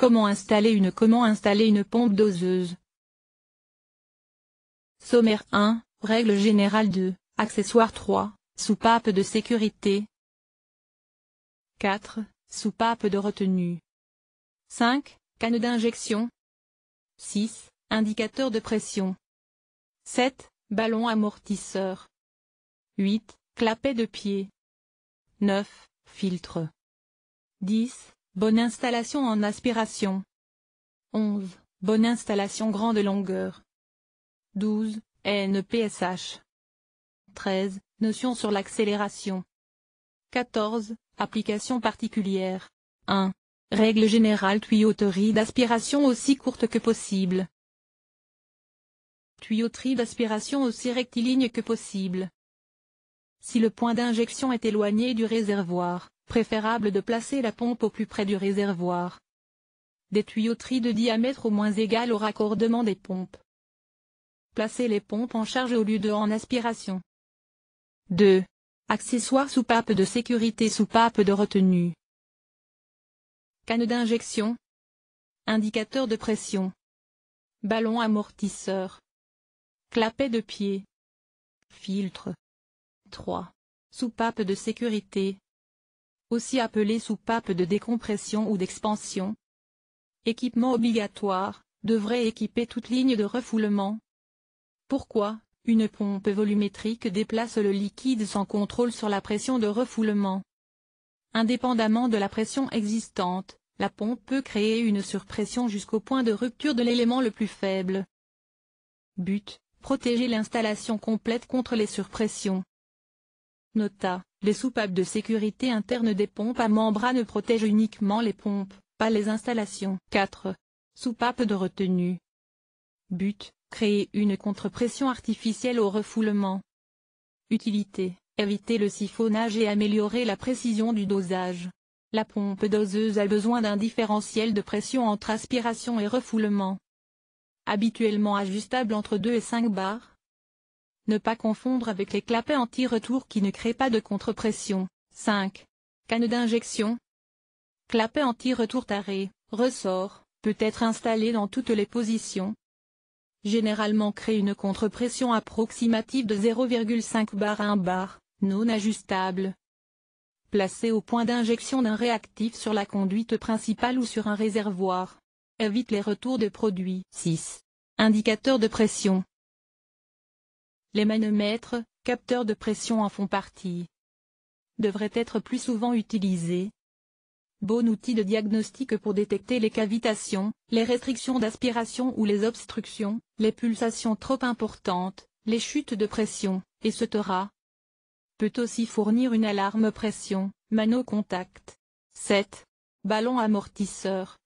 Comment installer une pompe doseuse? Sommaire 1, règle générale 2, accessoire 3, soupape de sécurité. 4, soupape de retenue. 5, canne d'injection. 6, indicateur de pression. 7, ballon amortisseur. 8, clapet de pied. 9, filtre. 10, bonne installation en aspiration. 11, bonne installation grande longueur. 12, NPSH. 13, notion sur l'accélération. 14, application particulière. 1. Règle générale tuyauterie d'aspiration aussi courte que possible. Tuyauterie d'aspiration aussi rectiligne que possible. Si le point d'injection est éloigné du réservoir, préférable de placer la pompe au plus près du réservoir. Des tuyauteries de diamètre au moins égal au raccordement des pompes. Placer les pompes en charge au lieu de en aspiration. 2. Accessoires soupape de sécurité, soupape de retenue. Canne d'injection. Indicateur de pression. Ballon amortisseur. Clapet de pied. Filtre. 3. Soupape de sécurité. Aussi appelée soupape de décompression ou d'expansion. Équipement obligatoire, devrait équiper toute ligne de refoulement. Pourquoi? Une pompe volumétrique déplace le liquide sans contrôle sur la pression de refoulement. Indépendamment de la pression existante, la pompe peut créer une surpression jusqu'au point de rupture de l'élément le plus faible. But: protéger l'installation complète contre les surpressions. Nota: les soupapes de sécurité internes des pompes à membrane protègent uniquement les pompes, pas les installations. 4. Soupape de retenue. But: créer une contre-pression artificielle au refoulement. Utilité: éviter le siphonnage et améliorer la précision du dosage. La pompe doseuse a besoin d'un différentiel de pression entre aspiration et refoulement. Habituellement ajustable entre 2 et 5 bars. Ne pas confondre avec les clapets anti-retour qui ne créent pas de contre-pression. 5. Canne d'injection. Clapet anti-retour taré, ressort, peut être installé dans toutes les positions. Généralement crée une contre-pression approximative de 0,5 bar à 1 bar, non ajustable. Placé au point d'injection d'un réactif sur la conduite principale ou sur un réservoir. Évite les retours de produits. 6. Indicateur de pression. Les manomètres, capteurs de pression en font partie. Devraient être plus souvent utilisés. Bon outil de diagnostic pour détecter les cavitations, les restrictions d'aspiration ou les obstructions, les pulsations trop importantes, les chutes de pression, etc. Peut aussi fournir une alarme pression, mano-contact. 7. Ballon amortisseur.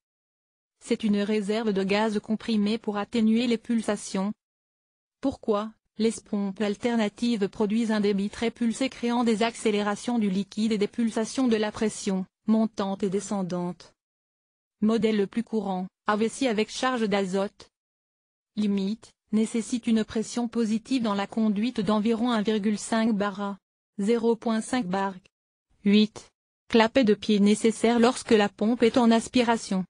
C'est une réserve de gaz comprimé pour atténuer les pulsations. Pourquoi? Les pompes alternatives produisent un débit très pulsé créant des accélérations du liquide et des pulsations de la pression, montante et descendante. Modèle le plus courant, AVC avec charge d'azote. Limite, nécessite une pression positive dans la conduite d'environ 1,5 bar à 0,5 bar. 8. Clapet de pied nécessaire lorsque la pompe est en aspiration.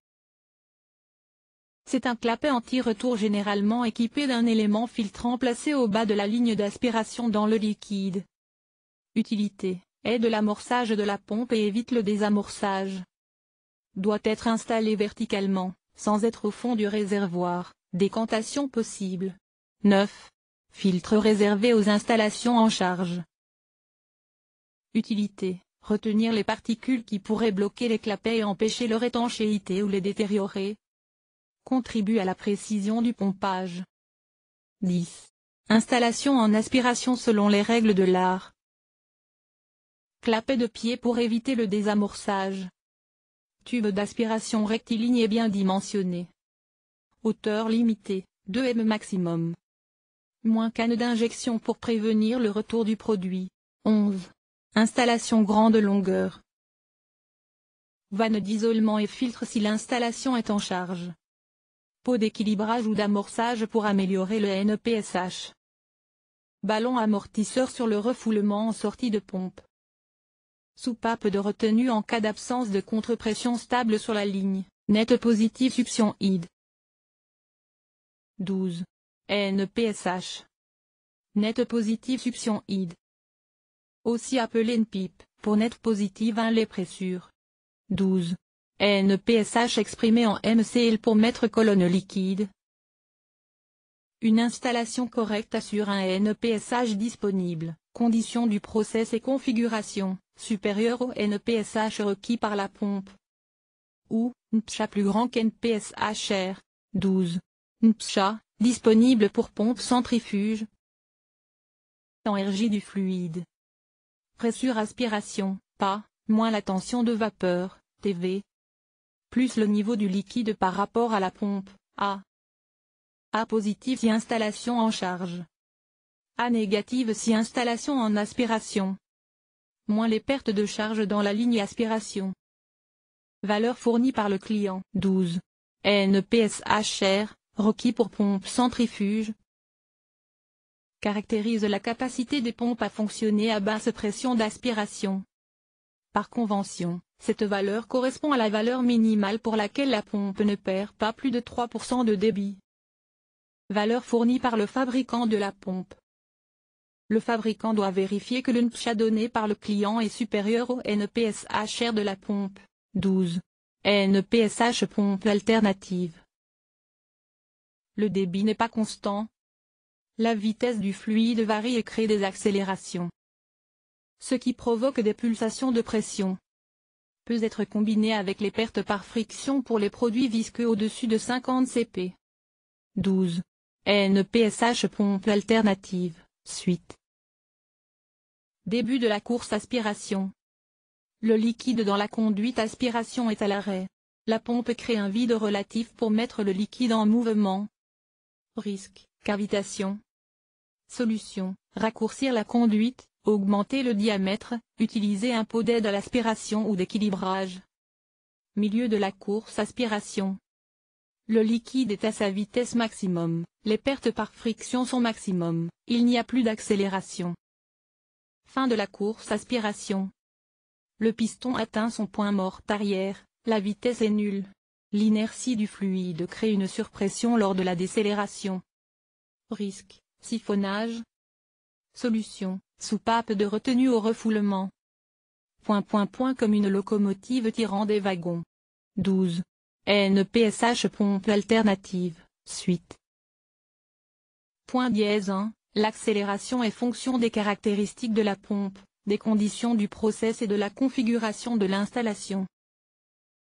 C'est un clapet anti-retour généralement équipé d'un élément filtrant placé au bas de la ligne d'aspiration dans le liquide. Utilité: aide l'amorçage de la pompe et évite le désamorçage. Doit être installé verticalement, sans être au fond du réservoir, décantation possible. 9. Filtre réservé aux installations en charge. Utilité: retenir les particules qui pourraient bloquer les clapets et empêcher leur étanchéité ou les détériorer. Contribue à la précision du pompage. 10. Installation en aspiration selon les règles de l'art. Clapet de pied pour éviter le désamorçage. Tube d'aspiration rectiligne et bien dimensionné. Hauteur limitée, 2 m maximum. Moins canne d'injection pour prévenir le retour du produit. 11. Installation grande longueur. Vanne d'isolement et filtre si l'installation est en charge. Pot d'équilibrage ou d'amorçage pour améliorer le NPSH. Ballon amortisseur sur le refoulement en sortie de pompe. Soupape de retenue en cas d'absence de contre-pression stable sur la ligne. Net positive succion id. 12. NPSH. Net positive succion id. Aussi appelé NPIP, pour net positive inlet pressure. 12. NPSH exprimé en MCL pour mètre colonne liquide. Une installation correcte assure un NPSH disponible, conditions du process et configuration, supérieure au NPSH requis par la pompe. Ou, NPSH plus grand qu'NPSH-R. 12. NPSH, disponible pour pompe centrifuge. En RJ du fluide. Pressure aspiration, pas, moins la tension de vapeur, TV. Plus le niveau du liquide par rapport à la pompe, A. A positive si installation en charge. A négative si installation en aspiration. Moins les pertes de charge dans la ligne aspiration. Valeur fournie par le client. 12. NPSH-R, requis pour pompe centrifuge. Caractérise la capacité des pompes à fonctionner à basse pression d'aspiration. Par convention, cette valeur correspond à la valeur minimale pour laquelle la pompe ne perd pas plus de 3% de débit. Valeur fournie par le fabricant de la pompe. Le fabricant doit vérifier que le NPSH donné par le client est supérieur au NPSH-R de la pompe. 12. NPSH pompe alternative. Le débit n'est pas constant. La vitesse du fluide varie et crée des accélérations. Ce qui provoque des pulsations de pression. Peut être combiné avec les pertes par friction pour les produits visqueux au-dessus de 50 cp. 12. NPSH pompe alternative, suite. Début de la course aspiration. Le liquide dans la conduite aspiration est à l'arrêt. La pompe crée un vide relatif pour mettre le liquide en mouvement. Risque, cavitation. Solution, raccourcir la conduite, augmenter le diamètre, utiliser un pot d'aide à l'aspiration ou d'équilibrage. Milieu de la course aspiration. Le liquide est à sa vitesse maximum, les pertes par friction sont maximum, il n'y a plus d'accélération. Fin de la course aspiration. Le piston atteint son point mort arrière, la vitesse est nulle. L'inertie du fluide crée une surpression lors de la décélération. Risque, siphonnage. Solution, soupape de retenue au refoulement. Comme une locomotive tirant des wagons. 12. NPSH pompe alternative, suite. Point dièse 1, l'accélération est fonction des caractéristiques de la pompe, des conditions du process et de la configuration de l'installation.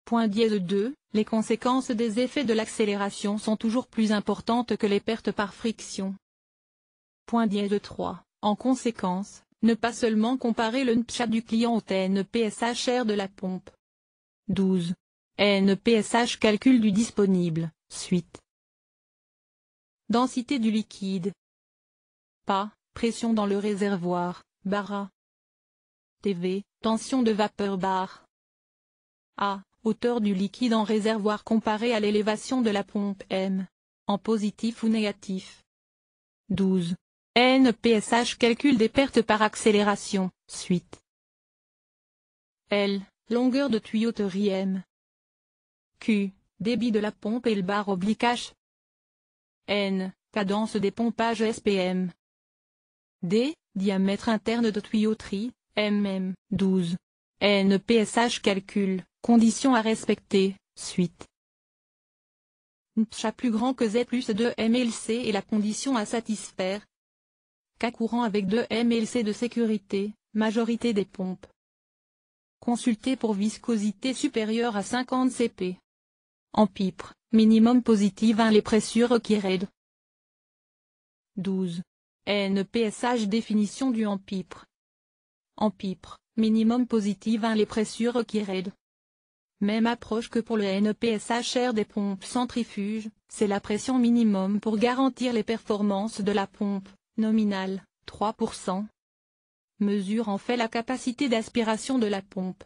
Point dièse 2, les conséquences des effets de l'accélération sont toujours plus importantes que les pertes par friction. Point dièse 3, en conséquence, ne pas seulement comparer le NPSH du client au NPSH-R de la pompe. 12. NPSH calcul du disponible, suite. Densité du liquide. Pas, pression dans le réservoir, bar. TV, tension de vapeur bar. A, hauteur du liquide en réservoir comparée à l'élévation de la pompe M. En positif ou négatif. 12. NPSH calcul des pertes par accélération, suite. L, longueur de tuyauterie M. Q, débit de la pompe et le bar oblique H. N, cadence des pompages SPM. D, diamètre interne de tuyauterie, mm. 12. NPSH calcul, conditions à respecter, suite. NPSH plus grand que Z plus 2 MLC et la condition à satisfaire. Cas courant avec 2 MLC de sécurité, majorité des pompes. Consulter pour viscosité supérieure à 50 cp. Ampipre, minimum positive 1 les pressures required. 12. NPSH définition du ampipre. Ampipre, minimum positive 1 les pressures required. Même approche que pour le NPSH-R des pompes centrifuges, c'est la pression minimum pour garantir les performances de la pompe, nominale, 3%. Mesure en fait la capacité d'aspiration de la pompe.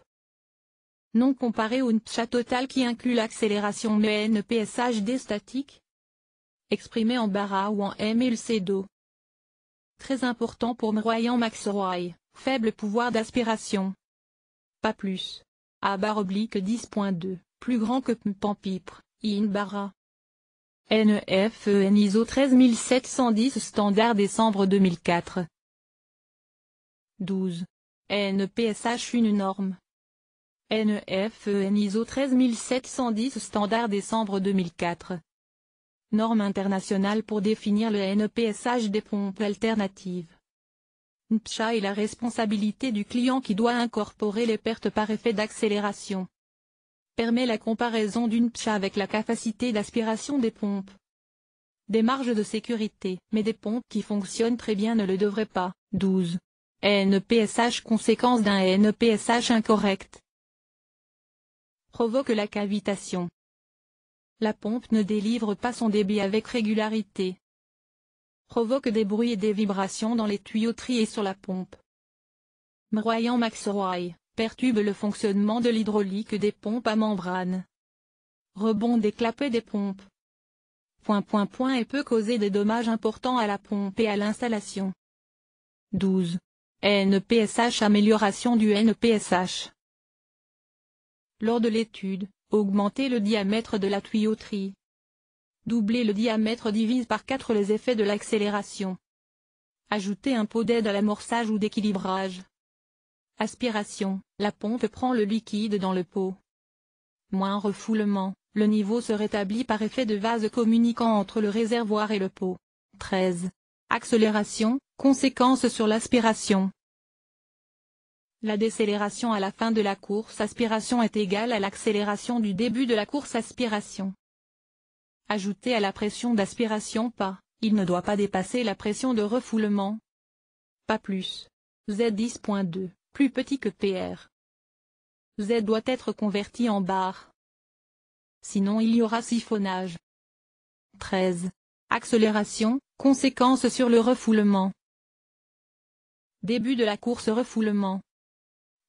Non comparé au NPSH total qui inclut l'accélération mais NPSH-D statique. Exprimé en bara ou en MLC d'eau. Très important pour Royan Maxroy, faible pouvoir d'aspiration. Pas plus. A bar oblique 10.2, plus grand que Pampipre, Inbara. NEFEN ISO 13710 Standard décembre 2004. 12. NPSH une norme. NEFEN ISO 13710 Standard décembre 2004. Norme internationale pour définir le NPSH des pompes alternatives. NPSH est la responsabilité du client qui doit incorporer les pertes par effet d'accélération. Permet la comparaison d'une NPSH avec la capacité d'aspiration des pompes. Des marges de sécurité, mais des pompes qui fonctionnent très bien ne le devraient pas. 12. NPSH conséquence d'un NPSH incorrect. Provoque la cavitation. La pompe ne délivre pas son débit avec régularité. Provoque des bruits et des vibrations dans les tuyauteries et sur la pompe. Broyant MaxRoy, perturbe le fonctionnement de l'hydraulique des pompes à membrane. Rebond des clapets des pompes. Et peut causer des dommages importants à la pompe et à l'installation. 12. NPSH amélioration du NPSH. Lors de l'étude, augmenter le diamètre de la tuyauterie. Doubler le diamètre divise par 4 les effets de l'accélération. Ajouter un pot d'aide à l'amorçage ou d'équilibrage. Aspiration, la pompe prend le liquide dans le pot. Moins refoulement, le niveau se rétablit par effet de vase communiquant entre le réservoir et le pot. 13. Accélération, conséquences sur l'aspiration. La décélération à la fin de la course aspiration est égale à l'accélération du début de la course aspiration. Ajouté à la pression d'aspiration pas, il ne doit pas dépasser la pression de refoulement. Pas plus. Z10.2, plus petit que PR. Z doit être converti en bar. Sinon il y aura siphonnage. 13. Accélération, conséquences sur le refoulement. Début de la course refoulement.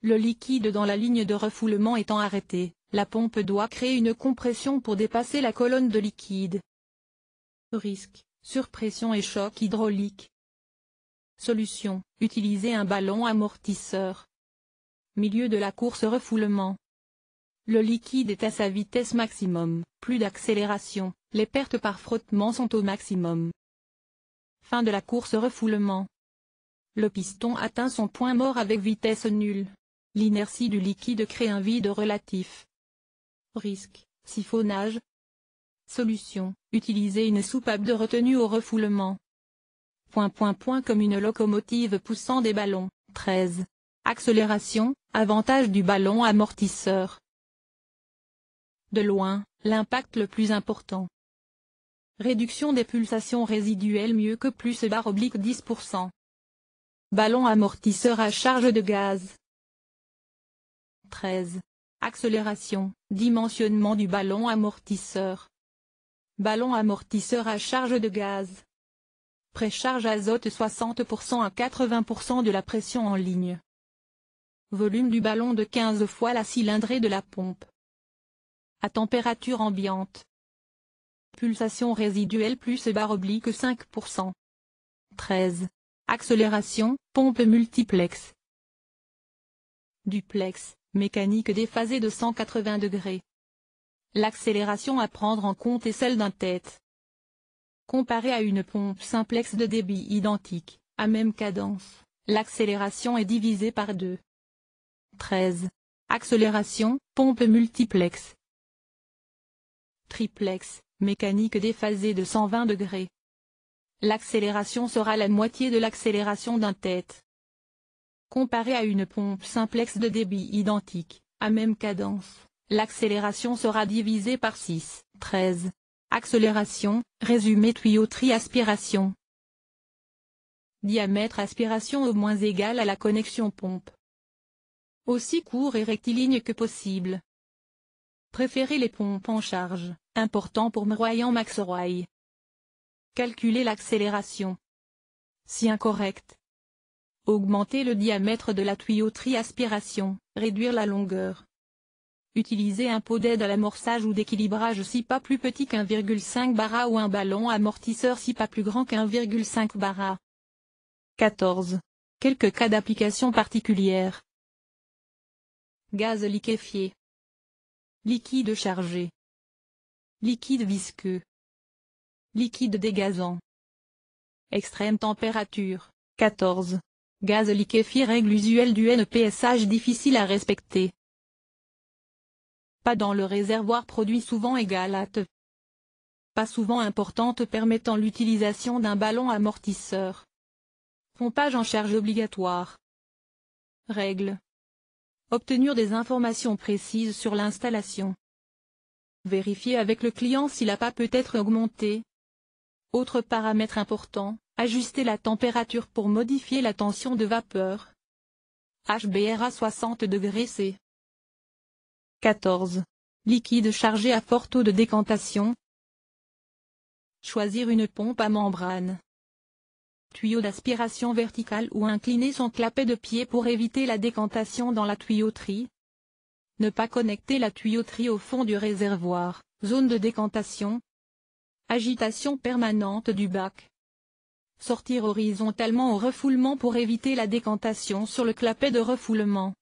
Le liquide dans la ligne de refoulement étant arrêté, la pompe doit créer une compression pour dépasser la colonne de liquide. Risque, surpression et choc hydraulique. Solution, utiliser un ballon amortisseur. Milieu de la course refoulement. Le liquide est à sa vitesse maximum, plus d'accélération, les pertes par frottement sont au maximum. Fin de la course refoulement. Le piston atteint son point mort avec vitesse nulle. L'inertie du liquide crée un vide relatif. Risque, siphonnage. Solution, utiliser une soupape de retenue au refoulement. Comme une locomotive poussant des ballons. 13. Accélération, avantage du ballon amortisseur. De loin, l'impact le plus important. Réduction des pulsations résiduelles mieux que plus /10%. Ballon amortisseur à charge de gaz. 13. Accélération, dimensionnement du ballon amortisseur. Ballon amortisseur à charge de gaz. Précharge azote 60% à 80% de la pression en ligne. Volume du ballon de 15 fois la cylindrée de la pompe. À température ambiante. Pulsation résiduelle plus /5%. 13. Accélération, pompe multiplex. Duplex, mécanique déphasée de 180 degrés. L'accélération à prendre en compte est celle d'un tête. Comparé à une pompe simplex de débit identique, à même cadence, l'accélération est divisée par 2. 13. Accélération, pompe multiplex. Triplex, mécanique déphasée de 120 degrés. L'accélération sera la moitié de l'accélération d'un tête. Comparé à une pompe simplex de débit identique, à même cadence, l'accélération sera divisée par 6. 13. Accélération, résumé tuyauterie aspiration. Diamètre aspiration au moins égal à la connexion pompe. Aussi court et rectiligne que possible. Préférez les pompes en charge, important pour broyant MaxRoy. Calculer l'accélération. Si incorrect. Augmenter le diamètre de la tuyauterie aspiration, réduire la longueur. Utiliser un pot d'aide à l'amorçage ou d'équilibrage si pas plus petit qu'1,5 bar ou un ballon amortisseur si pas plus grand qu'1,5 bar. 14. Quelques cas d'application particulières. Gaz liquéfié. Liquide chargé. Liquide visqueux. Liquide dégazant. Extrême température. 14. Gaz liquéfié. Règle usuelle du NPSH difficile à respecter. Pas dans le réservoir. Produit souvent égal à T. Pas souvent importante permettant l'utilisation d'un ballon amortisseur. Pompage en charge obligatoire. Règle. Obtenir des informations précises sur l'installation. Vérifier avec le client si la PA peut être augmentée. Autre paramètre important, ajuster la température pour modifier la tension de vapeur. HBR à 60 degrés C. 14. Liquide chargé à fort taux de décantation. Choisir une pompe à membrane. Tuyau d'aspiration vertical ou incliné sans clapet de pied pour éviter la décantation dans la tuyauterie. Ne pas connecter la tuyauterie au fond du réservoir, zone de décantation. Agitation permanente du bac. Sortir horizontalement au refoulement pour éviter la décantation sur le clapet de refoulement.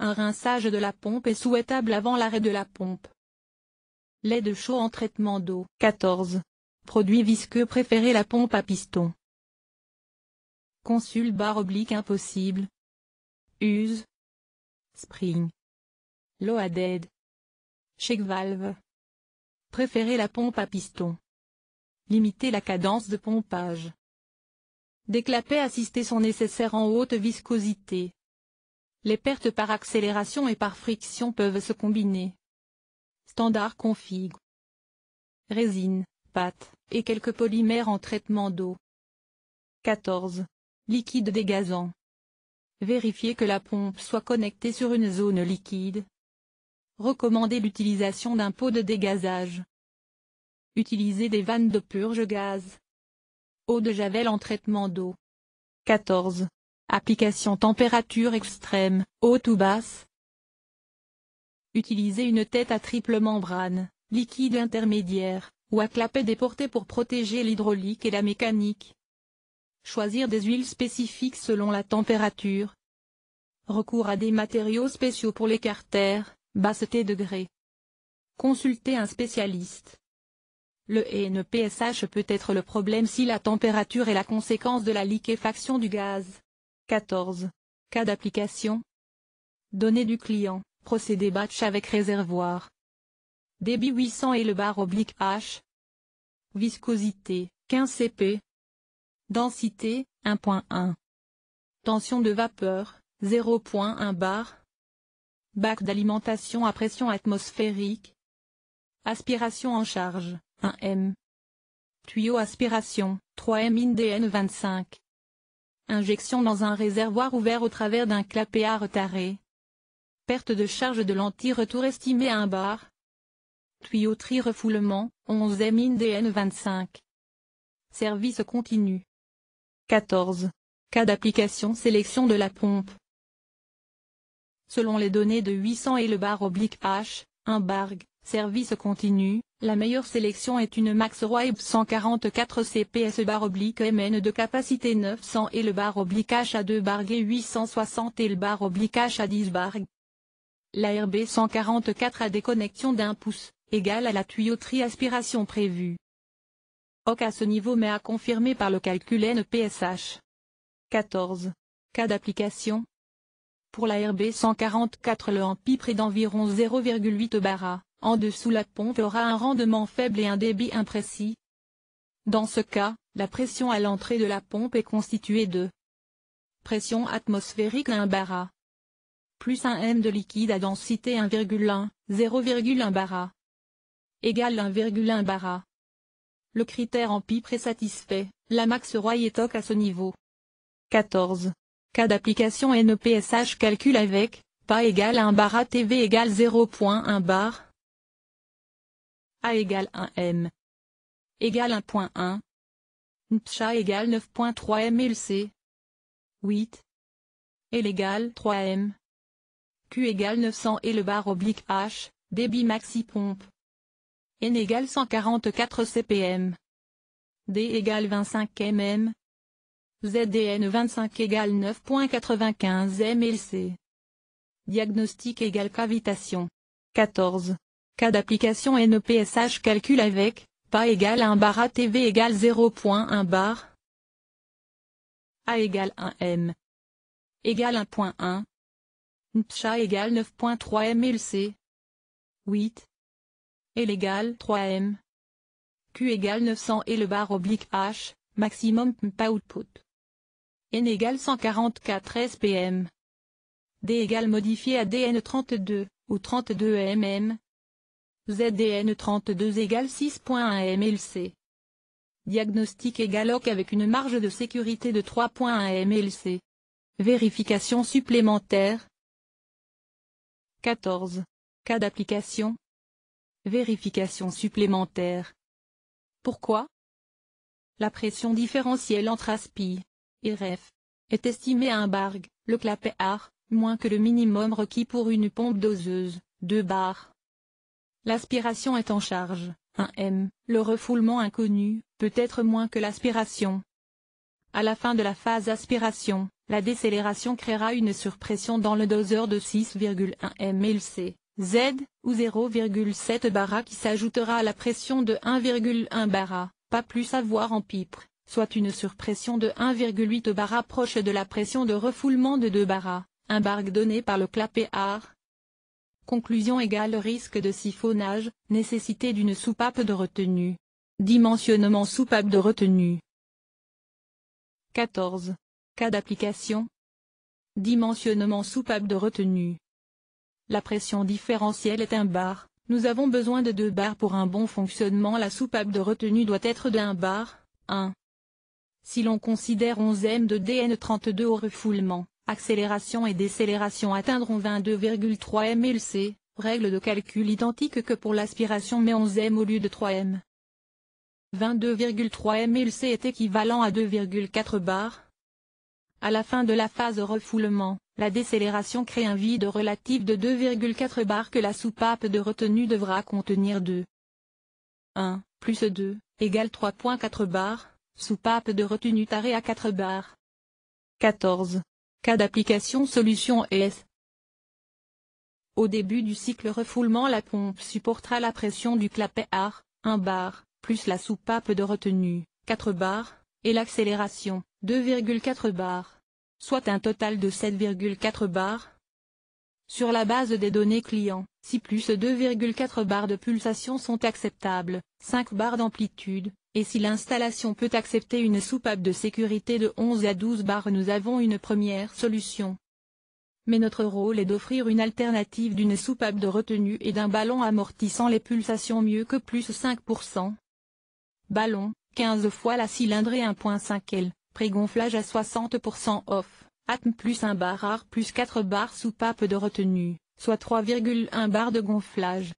Un rinçage de la pompe est souhaitable avant l'arrêt de la pompe. Lait de chaud en traitement d'eau. 14. Produit visqueux préféré. La pompe à piston. Consul / impossible. Use. Spring. Loaded. Check valve. Préférez la pompe à piston. Limitez la cadence de pompage. Des clapets assistés sont nécessaires en haute viscosité. Les pertes par accélération et par friction peuvent se combiner. Standard config. Résine, pâte, et quelques polymères en traitement d'eau. 14. Liquide dégazant. Vérifiez que la pompe soit connectée sur une zone liquide. Recommandez l'utilisation d'un pot de dégazage. Utilisez des vannes de purge gaz. Eau de javel en traitement d'eau. 14. Application température extrême, haute ou basse. Utilisez une tête à triple membrane, liquide intermédiaire, ou à clapet déporté pour protéger l'hydraulique et la mécanique. Choisir des huiles spécifiques selon la température. Recours à des matériaux spéciaux pour les carters, basse degré. Consultez un spécialiste. Le NPSH peut être le problème si la température est la conséquence de la liquéfaction du gaz. 14. Cas d'application. Données du client, procédé batch avec réservoir. Débit 800 et le /H. Viscosité, 15 cp. Densité, 1.1. Tension de vapeur, 0.1 bar. Bac d'alimentation à pression atmosphérique. Aspiration en charge, 1 m. Tuyau aspiration, 3 m INDN 25. Injection dans un réservoir ouvert au travers d'un clapet à retarder. Perte de charge de l'anti-retour estimée à 1 bar. Tuyauterie refoulement, 11 m INDN 25. Service continu. 14. Cas d'application. Sélection de la pompe. Selon les données de 800 et le /H, 1 bar, service continu, la meilleure sélection est une Maxroy 144 CPS /MN de capacité 900 et le /H à 2 bar et 860 et le /H à 10 bar. La RB 144 a des connexions d'1 pouce, égale à la tuyauterie aspiration prévue. OK à ce niveau mais à confirmer par le calcul NPSH. 14. Cas d'application. Pour la RB 144 le ampipre est d'environ 0,8 bar. En dessous la pompe aura un rendement faible et un débit imprécis. Dans ce cas, la pression à l'entrée de la pompe est constituée de pression atmosphérique 1 bar. Plus 1 m de liquide à densité 1,1, 0,1 bar. Égale 1,1 bar. Le critère ampipre est satisfait, la Maxroy est OK à ce niveau. 14. Cas d'application NPSH calcul avec, PA égale 1 bar ATV égale 0.1 bar. A égale 1 m. Égale 1.1. NPSH égale 9.3 mLC. 8. L égale 3 m. Q égale 900 et le /H, débit maxi pompe. N égale 144 CPM. D égale 25 mm. ZDN 25 égale 9.95 mLC. Diagnostic égale cavitation. 14. Cas d'application NEPSH calcul avec, pas égale 1 bar ATV égale 0.1 bar. A égale 1 M. Égale 1.1. NPSHA égale 9.3 MLC. 8. L égale 3M. Q égale 900 et le bar oblique H, maximum PMP output. N égale 144 SPM. D égale modifié à DN32, ou 32 mm. ZDN32 égale 6.1 MLC. Diagnostic égale OK avec une marge de sécurité de 3.1 MLC. Vérification supplémentaire. 14. Cas d'application. Vérification supplémentaire. Pourquoi? La pression différentielle entre ASPI et REF est estimée à 1 bar, le kPa, moins que le minimum requis pour une pompe doseuse, 2 bars. L'aspiration est en charge, 1 M, le refoulement inconnu, peut être moins que l'aspiration. À la fin de la phase aspiration, la décélération créera une surpression dans le doseur de 6,1 MLC, Z, ou 0,7 bar qui s'ajoutera à la pression de 1,1 bar, pas plus à voir en pipe, soit une surpression de 1,8 bar proche de la pression de refoulement de 2 bar, 1 bar donné par le kPa. Conclusion égale risque de siphonnage, nécessité d'une soupape de retenue. Dimensionnement soupape de retenue. 14. Cas d'application. Dimensionnement soupape de retenue. La pression différentielle est 1 bar, nous avons besoin de 2 bars pour un bon fonctionnement. La soupape de retenue doit être de 1 bar, 1. Si l'on considère 11 m de DN32 au refoulement, accélération et décélération atteindront 22,3 MLC, règle de calcul identique que pour l'aspiration mais 11 m au lieu de 3 m. 22,3 MLC est équivalent à 2,4 bars. À la fin de la phase refoulement, la décélération crée un vide relatif de 2,4 bars que la soupape de retenue devra contenir 2. 1 plus 2 égale 3,4 bars, soupape de retenue tarée à 4 bars. 14. Cas d'application solution ES. Au début du cycle refoulement, la pompe supportera la pression du kPa, 1 bar, plus la soupape de retenue, 4 bars, et l'accélération, 2,4 bars, soit un total de 7,4 bars. Sur la base des données clients, si plus 2,4 bars de pulsation sont acceptables, 5 bars d'amplitude, et si l'installation peut accepter une soupape de sécurité de 11 à 12 bars, nous avons une première solution. Mais notre rôle est d'offrir une alternative d'une soupape de retenue et d'un ballon amortissant les pulsations mieux que plus 5%. Ballon, 15 fois la cylindrée 1.5 L, prégonflage à 60% off, atm plus 1 bar R plus 4 bars soupape de retenue, soit 3,1 bars de gonflage.